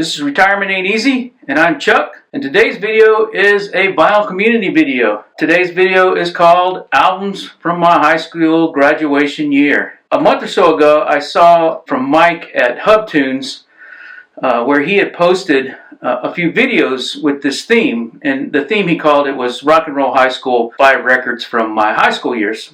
This is Retirement Ain't Easy, and I'm Chuck, and today's video is a vinyl community video. Today's video is called Albums from My High School Graduation Year. A month or so ago, I saw from Mike at HubTunes where he had posted a few videos with this theme, and the theme he called it was Rock and Roll High School 5 Records from My High School Years.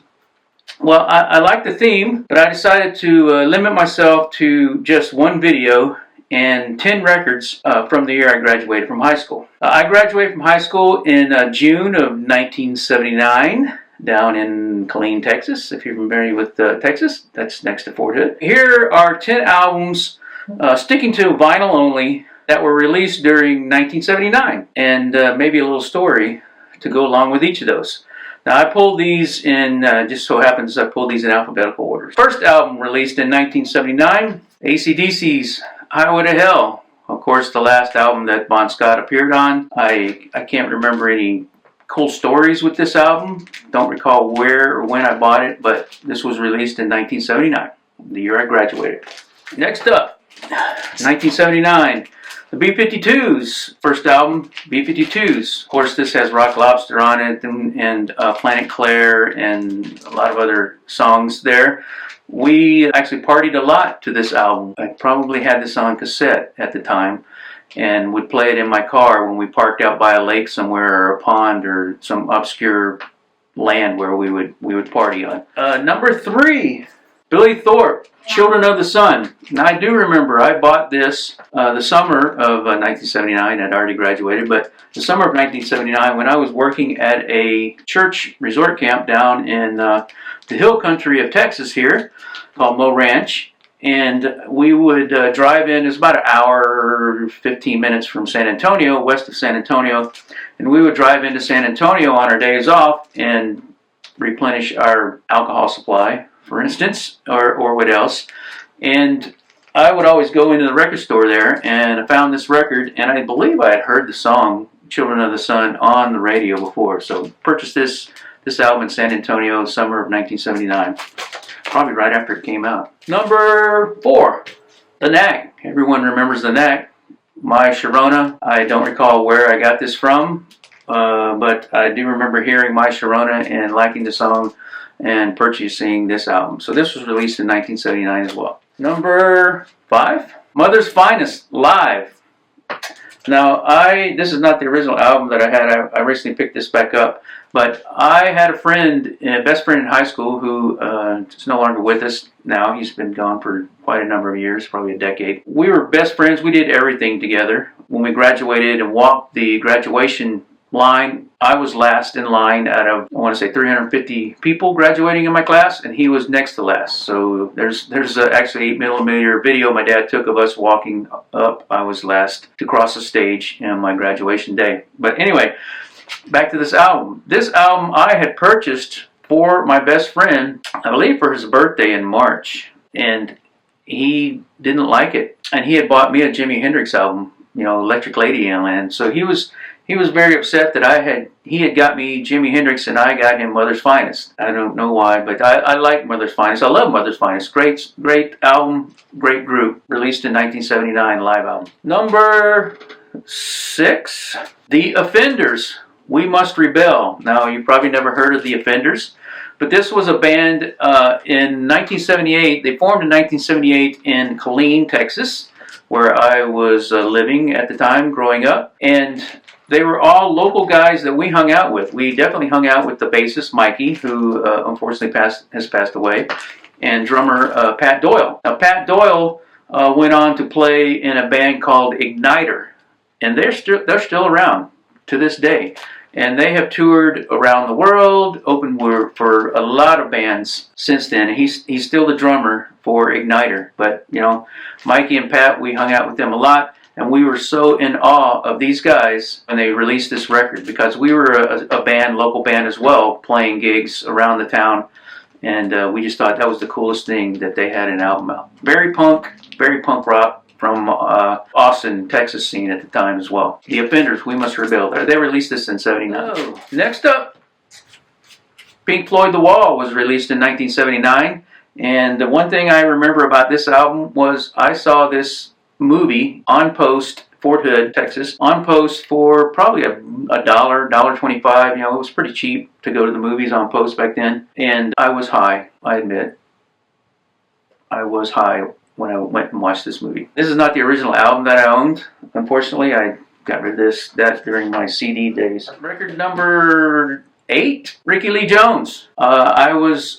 Well, I like the theme, but I decided to limit myself to just one video and 10 records from the year I graduated from high school. I graduated from high school in June of 1979 down in Killeen, Texas. If you're familiar with Texas, that's next to Fort Hood. Here are 10 albums sticking to vinyl only that were released during 1979, and maybe a little story to go along with each of those. Now I pulled these in, just so happens I pulled these in alphabetical order. First album released in 1979, AC/DC's Highway to Hell. Of course, the last album that Bon Scott appeared on. I can't remember any cool stories with this album. Don't recall where or when I bought it, but this was released in 1979, the year I graduated. Next up, 1979. The B-52s, first album, B-52s. Of course, this has Rock Lobster on it and Planet Claire and a lot of other songs there. We actually partied a lot to this album. I probably had this on cassette at the time and would play it in my car when we parked out by a lake somewhere or a pond or some obscure land where we would party on. Number 3, Billy Thorpe, Children of the Sun. Now I do remember I bought this the summer of 1979. I'd already graduated, but the summer of 1979 when I was working at a church resort camp down in the hill country of Texas here called Mo Ranch. And we would drive in, it's about an hour, 15 minutes from San Antonio, west of San Antonio. And we would drive into San Antonio on our days off and replenish our alcohol supply, for instance, or what else. And I would always go into the record store there, and I found this record, and I believe I had heard the song Children of the Sun on the radio before. So purchased this album in San Antonio, summer of 1979, probably right after it came out. Number 4, The Knack. Everyone remembers The Knack. My Sharona. I don't recall where I got this from, but I do remember hearing My Sharona and liking the song and purchasing this album. So this was released in 1979 as well. Number 5, Mother's Finest Live. Now this is not the original album that I had. I recently picked this back up, but I had a friend, a best friend in high school who is no longer with us now. He's been gone for quite a number of years, probably a decade. We were best friends. We did everything together. When we graduated and walked the graduation line, I was last in line out of, I want to say, 350 people graduating in my class, and he was next to last. So there's actually 8mm video my dad took of us walking up. I was last to cross the stage in my graduation day. But anyway, back to this album. This album I had purchased for my best friend, I believe for his birthday in March, and he didn't like it. And he had bought me a Jimi Hendrix album, Electric Lady, and so he was very upset that he had got me Jimi Hendrix and I got him Mother's Finest. I don't know why, but I like Mother's Finest. I love Mother's Finest. Great album, great group. Released in 1979, live album. Number 6, The Offenders, We Must Rebel. Now, you probably never heard of The Offenders, but this was a band in 1978. They formed in 1978 in Killeen, Texas, where I was living at the time, growing up. And they were all local guys that we hung out with. We definitely hung out with the bassist, Mikey, who unfortunately has passed away, and drummer Pat Doyle. Now, Pat Doyle went on to play in a band called Igniter, and they're still around to this day. And they have toured around the world, opened for a lot of bands since then. He's still the drummer for Igniter. But, Mikey and Pat, we hung out with them a lot. And we were so in awe of these guys when they released this record, because we were a band, local band as well, playing gigs around the town. And we just thought that was the coolest thing that they had an album out. Very punk rock from Austin, Texas scene at the time as well. The Offenders, We Must Rebel. They released this in 79. Oh. Next up, Pink Floyd The Wall was released in 1979. And the one thing I remember about this album was I saw this movie on post, Fort Hood, Texas, on post for probably a dollar, $1.25. You know, it was pretty cheap to go to the movies on post back then. And I was high, I admit. I was high when I went and watched this movie. This is not the original album that I owned. Unfortunately, I got rid of that during my CD days. Record number 8, Ricky Lee Jones. I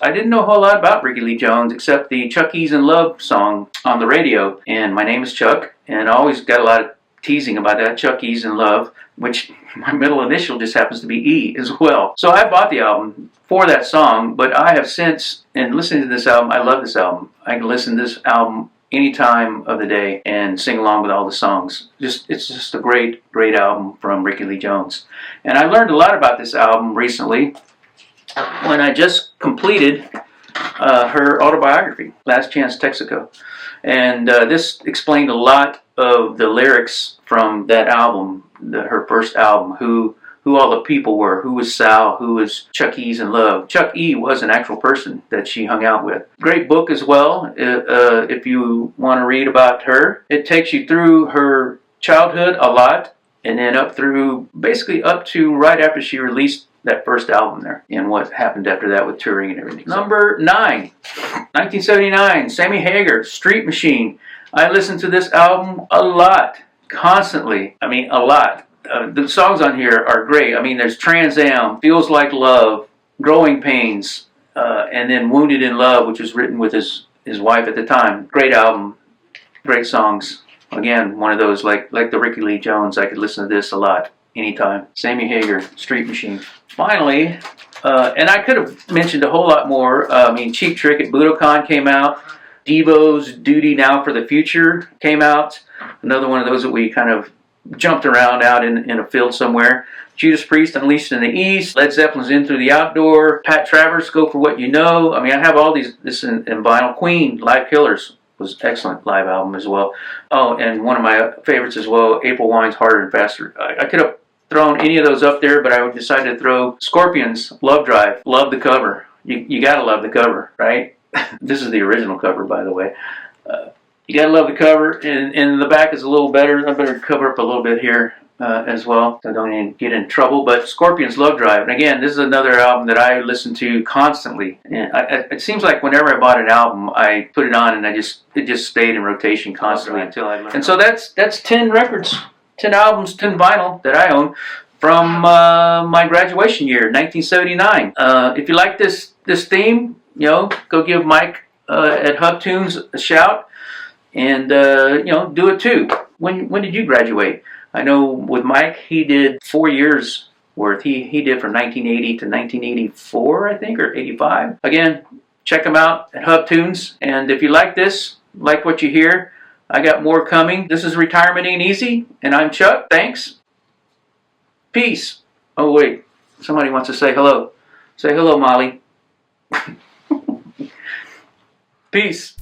didn't know a whole lot about Ricky Lee Jones except the Chuck E's in Love song on the radio. And my name is Chuck, and I always got a lot of teasing about that, Chuck E's in Love, which my middle initial just happens to be E as well. So I bought the album for that song, but I have since, and listening to this album, I love this album. I can listen to this album any time of the day and sing along with all the songs. It's just a great album from Ricky Lee Jones. And I learned a lot about this album recently when I just completed her autobiography, Last Chance Texaco. And this explained a lot of the lyrics from that album, her first album, who all the people were, who was Sal, who was Chuck E's in Love. Chuck E was an actual person that she hung out with. Great book as well, if you want to read about her. It takes you through her childhood a lot, and then basically up to right after she released that first album there, and what happened after that with touring and everything. Number 9, 1979, Sammy Hagar, Street Machine. I listened to this album a lot, constantly. I mean, a lot. The songs on here are great. I mean, there's Trans Am, Feels Like Love, Growing Pains, and then Wounded in Love, which was written with his wife at the time. Great album, great songs. Again, one of those, like the Ricky Lee Jones, I could listen to this a lot, anytime. Sammy Hagar, Street Machine. Finally, and I could have mentioned a whole lot more. I mean, Cheap Trick at Budokan came out. Devo's Duty Now for the Future came out. Another one of those that we kind of jumped around out in a field somewhere. Judas Priest, Unleashed in the East. Led Zeppelin's In Through the Outdoor. Pat Travers, Go For What You Know. I mean, I have all this in vinyl. Queen, Live Killers was excellent live album as well. Oh, and one of my favorites as well, April Wine's Harder and Faster. I could have thrown any of those up there, but I decided to throw Scorpions, Love Drive. Love the cover. You gotta love the cover, right? This is the original cover, by the way. You gotta love the cover, and the back is a little better. I better cover up a little bit here as well, so I don't even get in trouble. But Scorpions, Love Drive, and again, this is another album that I listen to constantly. And it seems like whenever I bought an album, I put it on, and it just stayed in rotation constantly until I learned. And so that's 10 records, 10 albums, 10 vinyl that I own from my graduation year, 1979. If you like this theme, go give Mike at Hub Tunes a shout. And, do it too. When did you graduate? I know with Mike, he did 4 years worth. He did from 1980 to 1984, I think, or 85. Again, check him out at Hub Tunes. And if you like this, like what you hear, I got more coming. This is Retirement Ain't Easy, and I'm Chuck. Thanks. Peace. Oh, wait. Somebody wants to say hello. Say hello, Molly. Peace.